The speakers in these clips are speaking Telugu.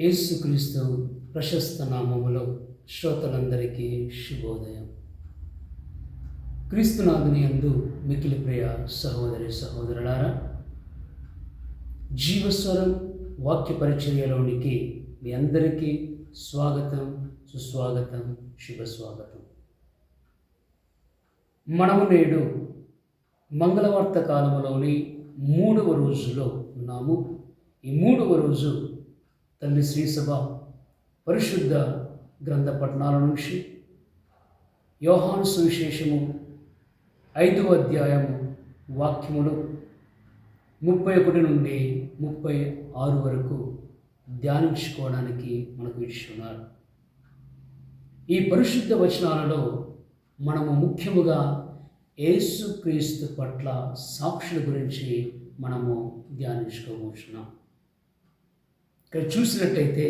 యేసుక్రీస్తు ప్రశస్త నామములో శ్రోతలందరికీ శుభోదయం. క్రీస్తునాథుని యందు మిక్కిలి ప్రియ సహోదరి సహోదరులారా, జీవస్వరం వాక్య పరిచర్యలోనికి మీ అందరికీ స్వాగతం, సుస్వాగతం, శుభస్వాగతం. మనము నేడు మంగళవార్త కాలములోని 3వ రోజులో ఉన్నాము. ఈ 3వ రోజు తల్లి శ్రీసభ పరిశుద్ధ గ్రంథ పఠనాల నుంచి యోహాను సువిశేషము 5వ అధ్యాయము వాక్యములు 31 నుండి 36 వరకు ధ్యానించుకోవడానికి మనకు ఇస్తున్నారు. ఈ పరిశుద్ధ వచనాలలో మనము ముఖ్యముగా యేసుక్రీస్తు పట్ల సాక్షుల గురించి మనము ధ్యానించుకోబోతున్నాం. ఇక్కడ చూసినట్టయితే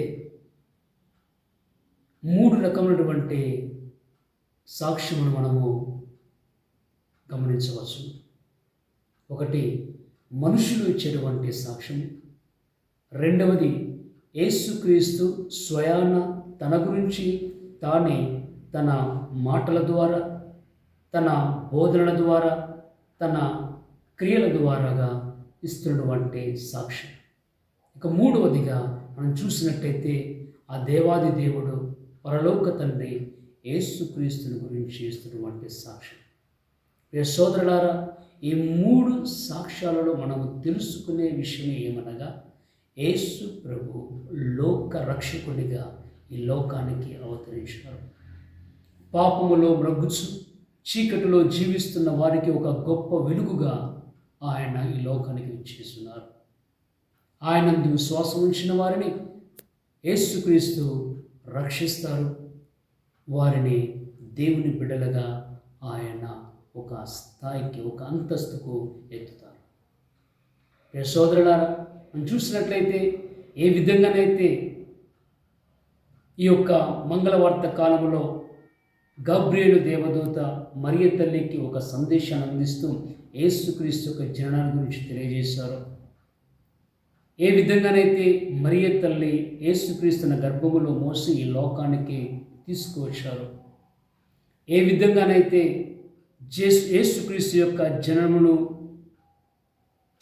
3 రకమైనటువంటి సాక్ష్యమును మనము గమనించవచ్చు. ఒకటి మనుషులు ఇచ్చేటువంటి సాక్ష్యం, రెండవది యేసుక్రీస్తు స్వయాన తన గురించి తానే తన మాటల ద్వారా, తన బోధనల ద్వారా, తన క్రియల ద్వారాగా ఇస్తున్నటువంటి సాక్ష్యం. ఇక 3వదిగా మనం చూసినట్టయితే ఆ దేవాది దేవుడు పరలోక తండ్రి యేసుక్రీస్తుని గురించి ఇస్తున్నటువంటి సాక్ష్యం. సోదరులారా, ఈ 3 సాక్ష్యాలలో మనము తెలుసుకునే విషయం ఏమనగా, యేసు ప్రభు లోక రక్షకునిగా ఈ లోకానికి అవతరించారు. పాపములో మ్రగ్గుచు చీకటిలో జీవిస్తున్న వారికి ఒక గొప్ప వెలుగుగా ఆయన ఈ లోకానికి ఇచ్చేస్తున్నారు. ఆయనందు విశ్వాసం ఉంచిన వారిని యేసుక్రీస్తు రక్షిస్తారు. వారిని దేవుని బిడ్డలుగా ఆయన ఒక స్థాయికి, ఒక అంతస్తుకు ఎత్తుతారు. సోదరులారా, మనం చూసినట్లయితే ఏ విధంగానైతే ఈ యొక్క మంగళవార్త కాలంలో గబ్రియేలు దేవదూత మరియ తల్లికి ఒక సందేశాన్ని అందిస్తూ యేసుక్రీస్తు యొక్క జననాన్ని గురించి తెలియజేశారు, ఏ విధంగానైతే మరియ తల్లి యేసుక్రీస్తున్న గర్భములో మోసి ఈ లోకానికి తీసుకువచ్చారు, ఏ విధంగానైతే యేసుక్రీస్తు యొక్క జననమును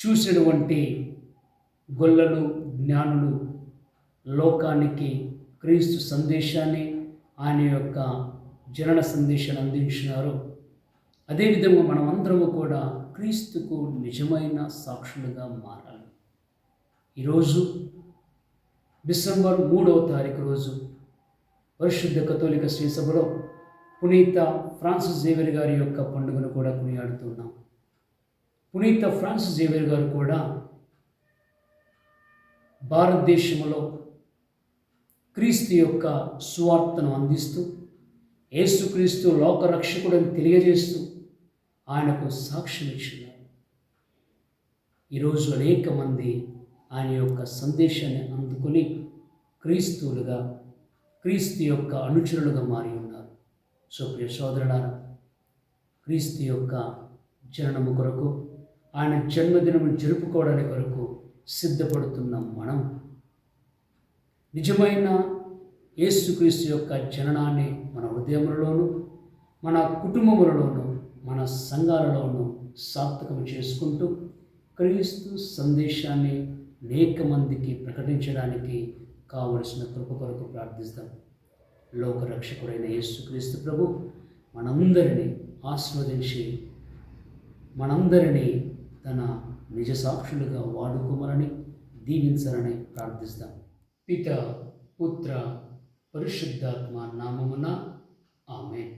చూసినటువంటి గొల్లలు, జ్ఞానులు లోకానికి క్రీస్తు సందేశాన్ని, ఆయన యొక్క జనన సందేశాన్ని అందించినారు, అదేవిధంగా మనమందరము కూడా క్రీస్తుకు నిజమైన సాక్షులుగా మారాలి. ఈరోజు డిసెంబర్ 3వ తారీఖు రోజు పరిశుద్ధ కథోలిక శ్రీసభలో పునీత ఫ్రాన్సిస్ జేవియర్ గారి యొక్క పండుగను కూడా కొనియాడుతున్నాం. పునీత ఫ్రాన్సిస్ జేవియర్ గారు కూడా భారతదేశంలో క్రీస్తు యొక్క సువార్తను అందిస్తూ, యేసుక్రీస్తు లోకరక్షకుడని తెలియజేస్తూ ఆయనకు సాక్ష్యం ఇచ్చినారు. ఈరోజు అనేక మంది ఆయన యొక్క సందేశాన్ని అందుకొని క్రీస్తువులుగా, క్రీస్తు యొక్క అనుచరులుగా మారి ఉన్నారు. సో ప్రియ సోదరులారా, క్రీస్తు యొక్క జననము కొరకు, ఆయన జన్మదినము జరుపుకోవడానికి కొరకు సిద్ధపడుతున్న మనం నిజమైన యేసుక్రీస్తు యొక్క జననాన్ని మన హృదయములలోనూ, మన కుటుంబములలోనూ, మన సంఘాలలోనూ సార్థకం చేసుకుంటూ క్రీస్తు సందేశాన్ని అనేక మందికి ప్రకటించడానికి కావలసిన కృప కొరకు ప్రార్థిస్తాం. లోకరక్షకుడైన యేసుక్రీస్తు ప్రభు మనందరినీ ఆస్వాదించి మనందరినీ తన నిజ సాక్షులుగా వాడుకోమని దీవించాలని ప్రార్థిస్తాం. పిత, పుత్ర, పరిశుద్ధాత్మ నామమున ఆమేన్.